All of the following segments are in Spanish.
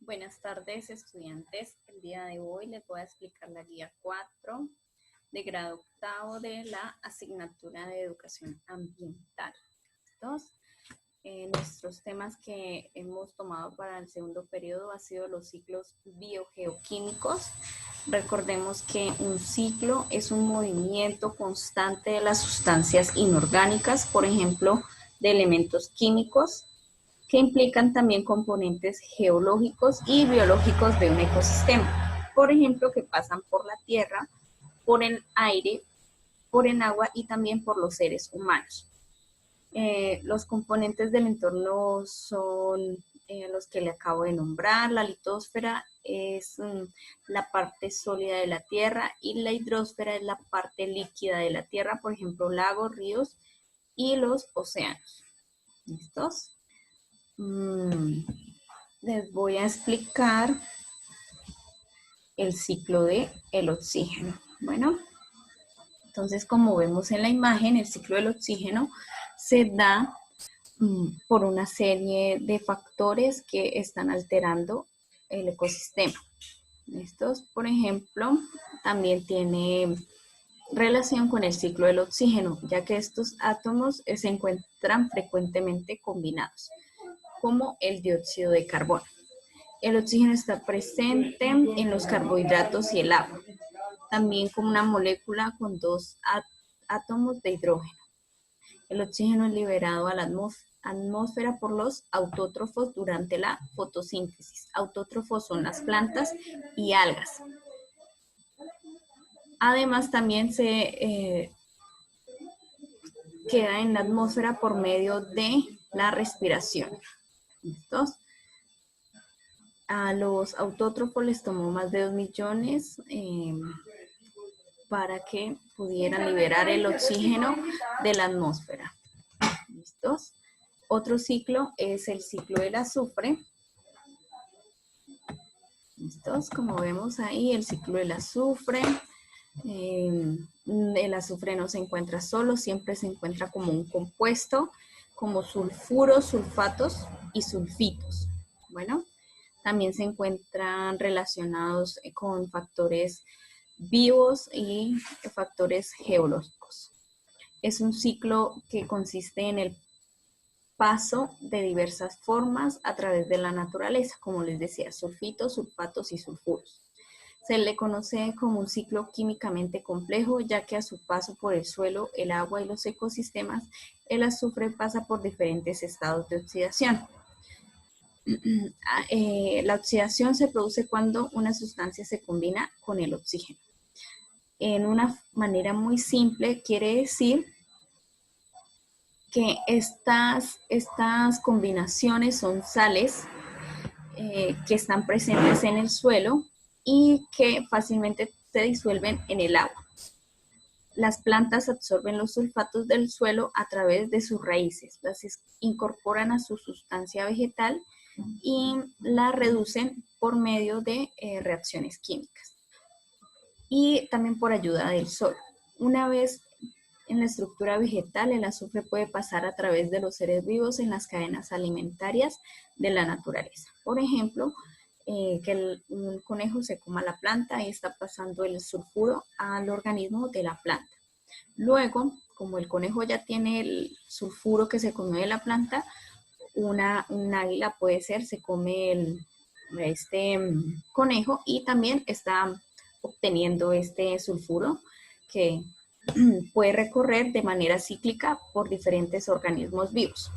Buenas tardes, estudiantes. El día de hoy les voy a explicar la guía 4 de grado octavo de la asignatura de educación ambiental. Nuestros temas que hemos tomado para el segundo periodo han sido los ciclos biogeoquímicos. Recordemos que un ciclo es un movimiento constante de las sustancias inorgánicas, por ejemplo, de elementos químicos, que implican también componentes geológicos y biológicos de un ecosistema. Por ejemplo, que pasan por la tierra, por el aire, por el agua y también por los seres humanos. Los componentes del entorno son los que le acabo de nombrar. La litosfera es la parte sólida de la tierra y la hidrosfera es la parte líquida de la tierra, por ejemplo, lagos, ríos y los océanos. ¿Listos? Les voy a explicar el ciclo del oxígeno. Bueno, entonces como vemos en la imagen, el ciclo del oxígeno se da por una serie de factores que están alterando el ecosistema. Estos, por ejemplo, también tiene relación con el ciclo del oxígeno, ya que estos átomos se encuentran frecuentemente combinados, como el dióxido de carbono. El oxígeno está presente en los carbohidratos y el agua, también como una molécula con dos átomos de hidrógeno. El oxígeno es liberado a la atmósfera por los autótrofos durante la fotosíntesis. Autótrofos son las plantas y algas. Además, también se queda en la atmósfera por medio de la respiración. ¿Listos? A los autótrofos les tomó más de 2 millones para que pudieran liberar el oxígeno de la atmósfera. ¿Listos? Otro ciclo es el ciclo del azufre. ¿Listos? Como vemos ahí, el ciclo del azufre. El azufre no se encuentra solo, siempre se encuentra como un compuesto, como sulfuros, sulfatos y sulfitos. Bueno, también se encuentran relacionados con factores vivos y factores geológicos. Es un ciclo que consiste en el paso de diversas formas a través de la naturaleza, como les decía, sulfitos, sulfatos y sulfuros. Se le conoce como un ciclo químicamente complejo, ya que a su paso por el suelo, el agua y los ecosistemas, el azufre pasa por diferentes estados de oxidación. La oxidación se produce cuando una sustancia se combina con el oxígeno. En una manera muy simple, quiere decir que estas combinaciones son sales que están presentes en el suelo y que fácilmente se disuelven en el agua. Las plantas absorben los sulfatos del suelo a través de sus raíces, las incorporan a su sustancia vegetal y la reducen por medio de reacciones químicas y también por ayuda del sol. Una vez en la estructura vegetal, el azufre puede pasar a través de los seres vivos en las cadenas alimentarias de la naturaleza. Por ejemplo, que un conejo se coma la planta y está pasando el sulfuro al organismo de la planta. Luego, como el conejo ya tiene el sulfuro que se comió de la planta, un águila puede ser, se come este conejo y también está obteniendo este sulfuro que puede recorrer de manera cíclica por diferentes organismos vivos.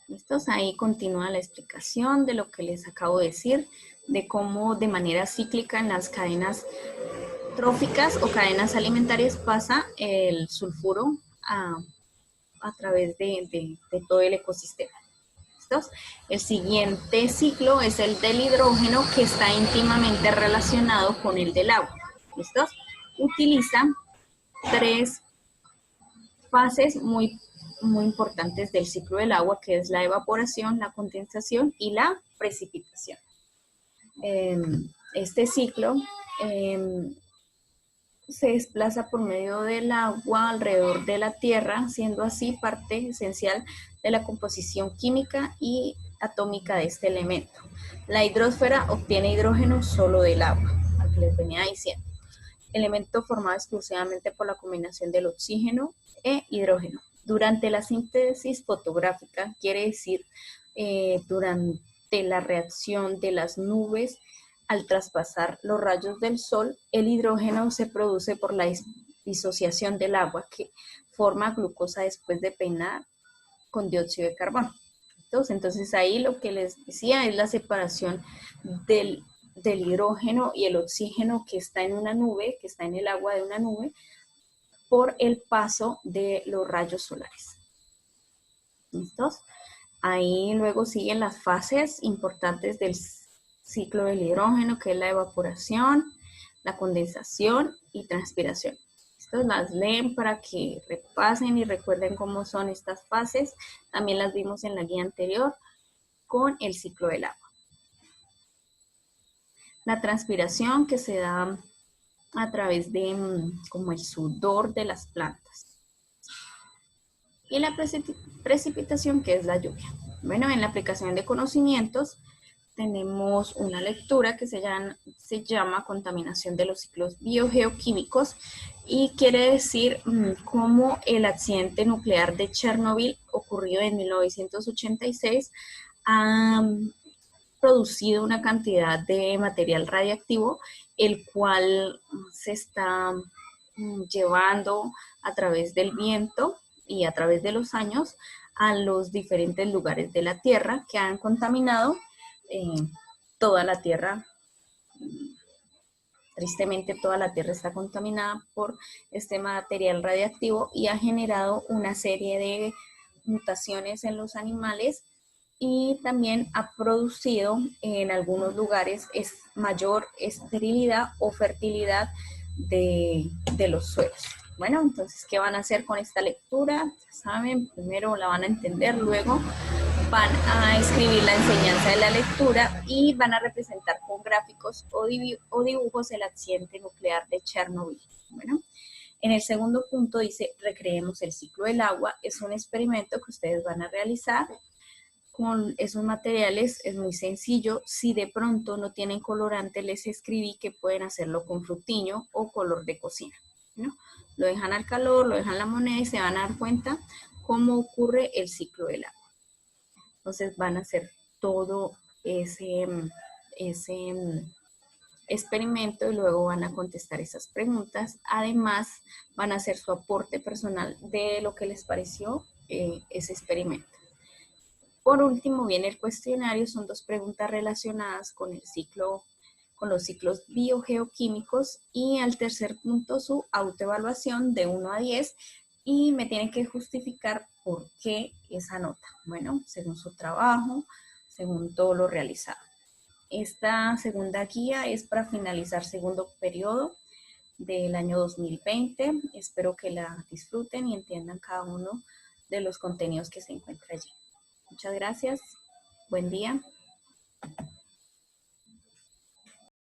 ¿Listos? Ahí continúa la explicación de lo que les acabo de decir, de cómo de manera cíclica en las cadenas tróficas o cadenas alimentarias pasa el sulfuro a través de todo el ecosistema. ¿Listos? El siguiente ciclo es el del hidrógeno, que está íntimamente relacionado con el del agua. ¿Listos? Utiliza 3 fases muy importantes del ciclo del agua, que es la evaporación, la condensación y la precipitación. Este ciclo se desplaza por medio del agua alrededor de la Tierra, siendo así parte esencial de la composición química y atómica de este elemento. La hidrosfera obtiene hidrógeno solo del agua, al que les venía diciendo. Elemento formado exclusivamente por la combinación del oxígeno e hidrógeno. Durante la síntesis fotográfica, quiere decir durante la reacción de las nubes al traspasar los rayos del sol, el hidrógeno se produce por la disociación del agua que forma glucosa después de peinar con dióxido de carbono. Entonces ahí lo que les decía es la separación del hidrógeno y el oxígeno que está en una nube, que está en el agua de una nube, por el paso de los rayos solares. ¿Listos? Ahí luego siguen las fases importantes del ciclo del hidrógeno, que es la evaporación, la condensación y transpiración. Estas las leen para que repasen y recuerden cómo son estas fases. También las vimos en la guía anterior con el ciclo del agua. La transpiración que se da a través de como el sudor de las plantas. Y la precipitación, que es la lluvia. Bueno, en la aplicación de conocimientos tenemos una lectura que se llama Contaminación de los ciclos biogeoquímicos y quiere decir cómo el accidente nuclear de Chernobyl, ocurrido en 1986, ha producido una cantidad de material radiactivo, el cual se está llevando a través del viento y a través de los años a los diferentes lugares de la Tierra que han contaminado toda la Tierra. Tristemente toda la Tierra está contaminada por este material radiactivo y ha generado una serie de mutaciones en los animales y también ha producido en algunos lugares mayor esterilidad o fertilidad de los suelos. Bueno, entonces, ¿qué van a hacer con esta lectura? Ya saben, primero la van a entender, luego van a escribir la enseñanza de la lectura y van a representar con gráficos o dibujos el accidente nuclear de Chernobyl. Bueno, en el segundo punto dice, recreemos el ciclo del agua. Es un experimento que ustedes van a realizar con esos materiales. Es muy sencillo. Si de pronto no tienen colorante, les escribí que pueden hacerlo con frutiño o color de cocina, ¿no? Lo dejan al calor, lo dejan la moneda y se van a dar cuenta cómo ocurre el ciclo del agua. Entonces van a hacer todo ese experimento y luego van a contestar esas preguntas. Además, van a hacer su aporte personal de lo que les pareció ese experimento. Por último, viene el cuestionario. Son 2 preguntas relacionadas con el ciclo, con los ciclos biogeoquímicos, y al tercer punto su autoevaluación de 1 a 10 y me tienen que justificar por qué esa nota. Bueno, según su trabajo, según todo lo realizado. Esta segunda guía es para finalizar segundo periodo del año 2020. Espero que la disfruten y entiendan cada uno de los contenidos que se encuentra allí. Muchas gracias. Buen día.